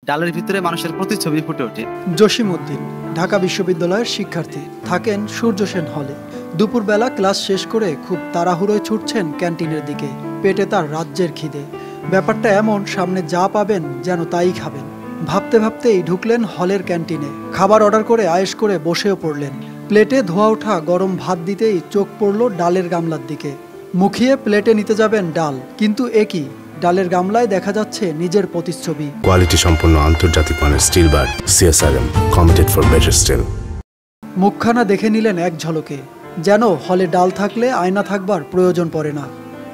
ডালের ভিতরে মানুষের প্রতিচ্ছবি ফুটে ওঠে। জসিমউদ্দিন ঢাকা বিশ্ববিদ্যালয়ের শিক্ষার্থী, থাকেন সূর্য সেন হলে। দুপুরবেলা ক্লাস শেষ করে খুব তাড়াহুড়োয় ছুটছেন ক্যান্টিনের দিকে। পেটে তার রাজ্যের খিদে। ব্যাপারটা এমন, সামনে যা পাবেন যেন তাই খাবেন। ভাবতে ভাবতেই ঢুকলেন হলের ক্যান্টিনে। খাবার অর্ডার করে আয়েশ করে বসেও পড়লেন। প্লেটে ধোয়া ওঠা গরম ভাত দিতেই চোখ পড়ল ডালের গামলার দিকে। মুখিয়ে প্লেটে নিতে যাবেন ডাল, কিন্তু একই ডালের গামলায় দেখা যাচ্ছে নিজের প্রতিচ্ছবি। কোয়ালিটি সম্পন্ন আন্তর্জাতিক মানের steel bar CSRM, committed for better steel. মুখখানা দেখে নিলেন এক ঝলকে, যেন হলে ডাল থাকলে আয়না থাকবার প্রয়োজন পড়ে না।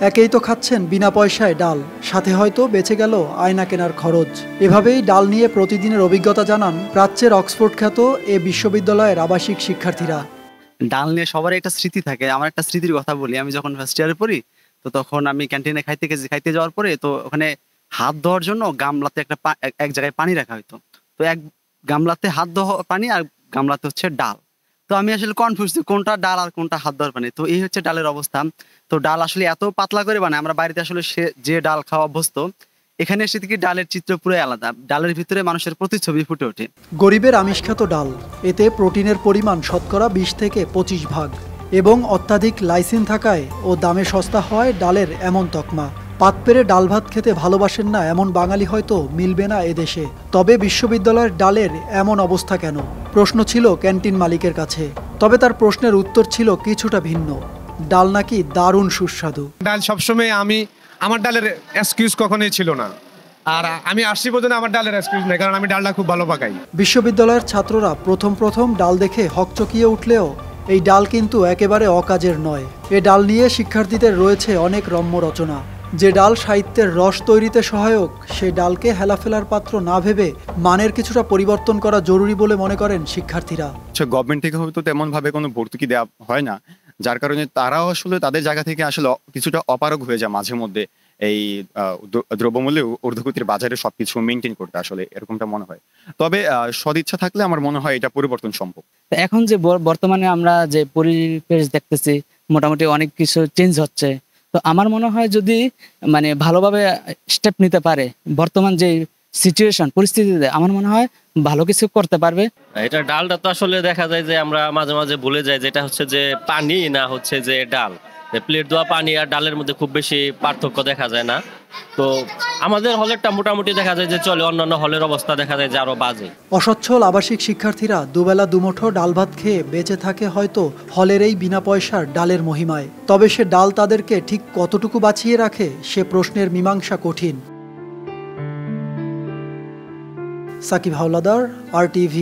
একেই তো খাচ্ছেন বিনা পয়সায় ডাল, সাথে হয়তো বেঁচে গেল আয়না কেনার খরচ। এভাবেই ডাল নিয়ে প্রতিদিনের অভিজ্ঞতা জানান প্রাচ্যের অক্সফোর্ড খ্যাত এ বিশ্ববিদ্যালয়ের আবাসিক শিক্ষার্থীরা। ডাল নিয়ে সবারই একটা স্মৃতি থাকে। আমার একটা স্মৃতির কথা বলি, আমি যখন ফার্স্ট ইয়ারে পড়ি, তো তখন আমি ক্যান্টিনে খাইতে যাওয়ার পরে, তো ওখানে হাত ধোয়ার জন্য গামলাতে এক জায়গায় পানি রাখা হতো। তো এক গামলাতে হাত ধোয়া পানি আর গামলাতে হচ্ছে ডাল। তো আমি আসলে কনফিউজ, কোনটা ডাল আর কোনটা হাত ধোয়ার পানি। তো এই হচ্ছে ডালের অবস্থা। তো ডাল আসলে এত পাতলা করে বানায়, আমরা বাড়িতে আসলে যে ডাল খাওয়া অভ্যস্ত, এখানে এসে থেকে ডালের চিত্র পুরো আলাদা। ডালের ভিতরে মানুষের প্রতিচ্ছবি ফুটে ওঠে। গরিবের আমিষখ্যাত ডাল, এতে প্রোটিনের পরিমাণ শতকরা 20 থেকে 25 ভাগ এবং অত্যাধিক লাইসিন থাকায় ও দামে সস্তা হয় ডালের এমন তকমা। পাত পেরে ডাল ভাত খেতে ভালোবাসেন না এমন বাঙালি হয়তো মিলবে না এদেশে। তবে বিশ্ববিদ্যালয়ের ডালের এমন অবস্থা কেন, প্রশ্ন ছিল ক্যান্টিন মালিকের কাছে। তবে তার প্রশ্নের উত্তর ছিল কিছুটা ভিন্ন। ডাল নাকি দারুণ সুস্বাদু। ডাল সবসময় আমার ডালের এক্সকিউজ কখনোই ছিল না, আর আমি আসছি পর্যন্ত আমার ডালের এক্সকিউজ নেই, কারণ আমি ডালটা খুব ভালো পাকাই। বিশ্ববিদ্যালয়ের ছাত্ররা প্রথম ডাল দেখে হকচকিয়ে উঠলেও এই ডাল কিন্তু একেবারে অকাজের নয়। এ ডাল নিয়ে শিক্ষার্থীদের রয়েছে অনেক রম্য রচনা। যে ডাল সাহিত্যের রস তৈরিতে সহায়ক, সেই ডালকে হেলাফেলার পাত্র না ভেবে মানের কিছুটা পরিবর্তন করা জরুরি বলে মনে করেন শিক্ষার্থীরা। গভর্নমেন্ট থেকে হয়তো তেমন ভাবে কোনো ভর্তুকি দেওয়া হয় না, যার কারণে তারাও আসলে তাদের জায়গা থেকে আসলে কিছুটা অপারগ হয়ে যায় মাঝে মধ্যে এই দ্রব্যমূল্যে ঊর্ধ্বগতির বাজারে সবকিছু মেনটেন করতে, আসলে এরকমটা মনে হয়। তবে সদিচ্ছা থাকলে আমার মনে হয় এটা পরিবর্তন সম্ভব। এখন যে বর্তমানে আমরা যে পরিবেশ দেখতেছি, মোটামুটি অনেক কিছু চেঞ্জ হচ্ছে। তো আমার মনে হয় যদি ভালোভাবে স্টেপ নিতে পারে, বর্তমান যে সিচুয়েশন পরিস্থিতিতে, আমার মনে হয় ভালো কিছু করতে পারবে। এটা ডালটা তো আসলে দেখা যায় যে আমরা মাঝে মাঝে ভুলে যাই যেটা হচ্ছে যে পানি না হচ্ছে যে ডাল। প্লেট ধোয়া পানি আর ডালের মধ্যে খুব বেশি পার্থক্য দেখা যায় না। তো আমাদের হলেরটা মোটামুটি দেখা যায় যে চলে, অন্যান্য হলের অবস্থা দেখা যায় যে আরো বাজে। অসচ্ছল আবাসিক শিক্ষার্থীরা দুবেলা দুমুঠো ডাল ভাত খেয়ে বেঁচে থাকে হয়তো হলের এই বিনা পয়সার ডালের মহিমায়। তবে সে ডাল তাদেরকে ঠিক কতটুকু বাঁচিয়ে রাখে, সে প্রশ্নের মীমাংসা কঠিন। সাকিব হাওলাদার, RTV।